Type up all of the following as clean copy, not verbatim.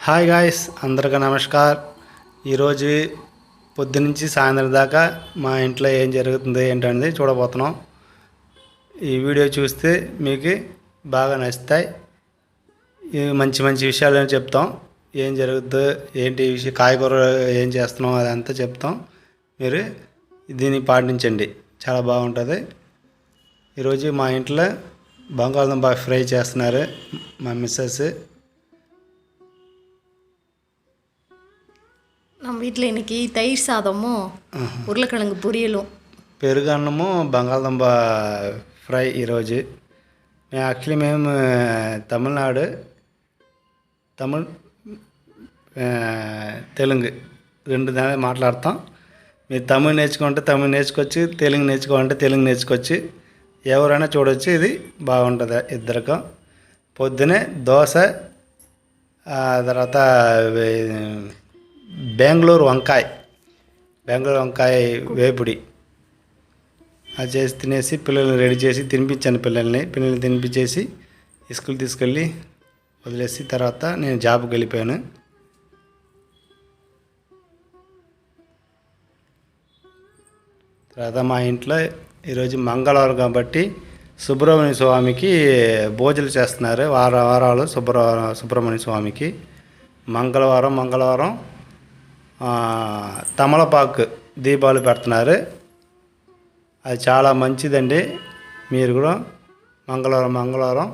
Hi guys, అందరికీ నమస్కార్. ఈరోజు పొద్దునుంచి సాయంత్రం దాకా మా ఇంట్లో ఏం జరుగుతుంది ఏంటనేది చూడబోతున్నాం. ఈ వీడియో చూస్తే మీకు బాగా నచ్చుతాయి. మంచి మంచి విషయాలు చెప్తాం. ఏం జరుగుతుందో ఏంటి విషయం, కాయగూర ఏం చేస్తున్నాం అదంతా చెప్తాం. మీరు దీన్ని పాటించండి, చాలా బాగుంటుంది. ఈరోజు మా ఇంట్లో బంగాళదుంప ఫ్రై చేస్తున్నారు మా మిస్సెస్. நம்ம வீட்டில் இன்றைக்கி தயிர் சாதமும் உருளைக்கிழங்கு பொரியலும் పెరుగన్నము బంగాళదుంప ఫ్రై ఈరోజు. మేము తమిళనాడు తెలుగు రెండు దాని మాట్లాడతాం. మీరు తమిళ్ నేర్చుకుంటే తమిళ్ నేర్చుకోవచ్చు, తెలుగు నేర్చుకోవాలంటే తెలుగు నేర్చుకోవచ్చు. ఎవరైనా చూడవచ్చు. ఇది బాగుంటుంది ఇద్దరికం. పొద్దునే దోశ, తర్వాత బెంగళూరు వంకాయ వేపుడి అది చేసి తినేసి పిల్లల్ని రెడీ చేసి తినిపించాను. పిల్లల్ని తినిపించేసి స్కూల్ తీసుకెళ్ళి వదిలేసి తర్వాత నేను జాబ్కి వెళ్ళిపోయాను. తర్వాత మా ఇంట్లో ఈరోజు మంగళవారం కాబట్టి సుబ్రహ్మణ్య స్వామికి భోజనాలు చేస్తున్నారు. వారాలు సుబ్రహ్మణ్య స్వామికి మంగళవారం తమలపాకు దీపాలు పెడుతున్నారు. అది చాలా మంచిదండి. మీరు కూడా మంగళవారం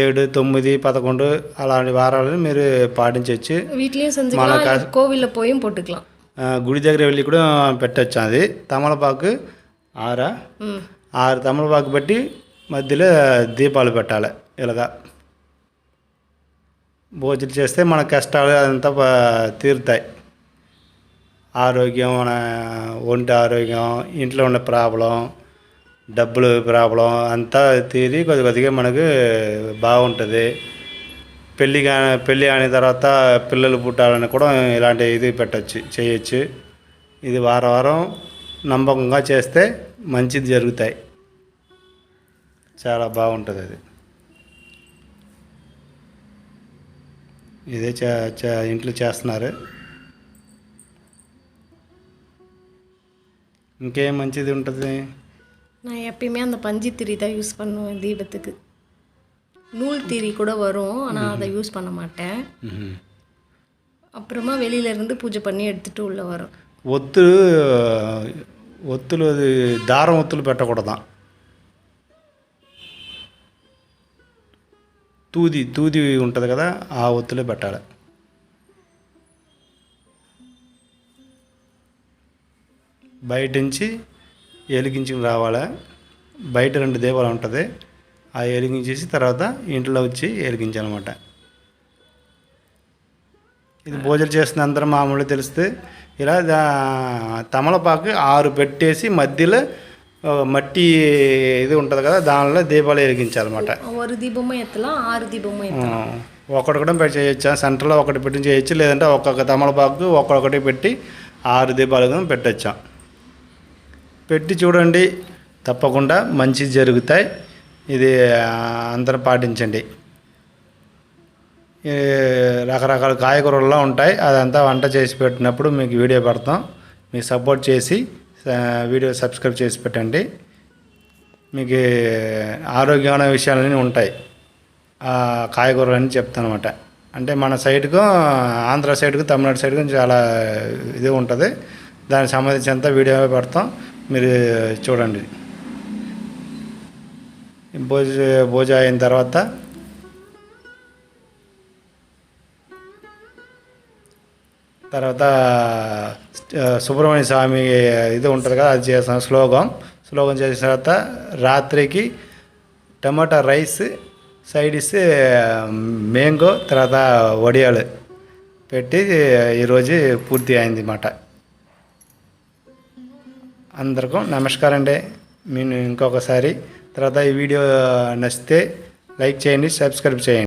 7, 9, 11 అలాంటి వారాలను మీరు పాటించవచ్చు. మన కోవిల్లో పోయి పొట్టుக்கலாம், గుడి దగ్గర వెళ్ళి కూడా పెట్టచ్చు. అది తమలపాకు 6 తమలపాకు పెట్టి మధ్యలో దీపాలు పెట్టాలి. ఇలాగా భోజనం చేస్తే మన కష్టాలు అదంతా తీరుతాయి. ఆరోగ్యం, మన ఒంటి ఆరోగ్యం, ఇంట్లో ఉన్న ప్రాబ్లం, డబ్బులు ప్రాబ్లం అంతా తీరి కొద్దిగా మనకు బాగుంటుంది. పెళ్ళి అయిన తర్వాత పిల్లలు పుట్టాలని కూడా ఇలాంటి ఇది చేయొచ్చు. ఇది వారం నమ్మకంగా చేస్తే మంచిది జరుగుతాయి. చాలా బాగుంటుంది. అది ఇదే ఇంట్లో చేస్తున్నారు. ఇంకేం మంచిది ఉంటుంది. நான் எப்பயுமே அந்த பஞ்சு திரி தான் யூஸ் பண்ணுவேன் தீபத்துக்கு. நூல் திரி கூட வரும், ஆனால் அதை யூஸ் பண்ண மாட்டேன். அப்புறமா வெளியிலேருந்து பூஜை பண்ணி எடுத்துகிட்டு உள்ளே வரும். ఒత్తులు అది దారం ఒత్తులు పెట్టకూడదాం. తూది ఉంటుంది కదా, ఆ ఒత్తులే పెట్టాలి. బయట నుంచి వెలిగించుకుని రావాలి. బయట 2 దీపాలు ఉంటుంది, ఆ వెలిగించేసి తర్వాత ఇంట్లో వచ్చి వెలిగించాలన్నమాట. ఇది భోజనం చేస్తున్న అందరూ మామూలుగా తెలిస్తే ఇలా తమలపాకు 6 పెట్టేసి మధ్యలో మట్టి ఇది ఉంటుంది కదా, దానిలో దీపాలు వెలిగించాలన్నమాట. ఒక్కొక్కటి కూడా చేయొచ్చు. సెంటర్లో ఒకటి పెట్టి చేయొచ్చు, లేదంటే ఒక్కొక్క తమలపాకు ఒక్కొక్కటి పెట్టి 6 దీపాలు పెట్టచ్చు. పెట్టి చూడండి, తప్పకుండా మంచి జరుగుతాయి. ఇది అందరూ పాటించండి. రకరకాల కాయగూరల్లో ఉంటాయి, అదంతా వంట చేసి పెట్టినప్పుడు మీకు వీడియో పెడతాం. మీకు సపోర్ట్ చేసి వీడియో సబ్స్క్రైబ్ చేసి పెట్టండి. మీకు ఆరోగ్యమైన విషయాలన్నీ ఉంటాయి. కాయగూరలని చెప్తాను అనమాట. అంటే మన సైడ్కు, ఆంధ్ర సైడ్కు, తమిళనాడు సైడ్కు చాలా ఇది ఉంటుంది. దానికి సంబంధించినంత వీడియో పెడతాం, మీరు చూడండి. భోజ అయిన తర్వాత సుబ్రహ్మణ్య స్వామి ఇది ఉంటుంది కదా, అది చేస్తాం. శ్లోకం చేసిన తర్వాత రాత్రికి టమాటా రైస్, సైడ్ ఇస్తే మ్యాంగో, తర్వాత వడియాలు పెట్టి ఈరోజు పూర్తి అయింది అన్నమాట. అందరికీ నమస్కారం అండి. నేను ఇంకొకసారి తర్వాత ఈ వీడియో నచ్చితే లైక్ చేయండి, సబ్స్క్రైబ్ చేయండి.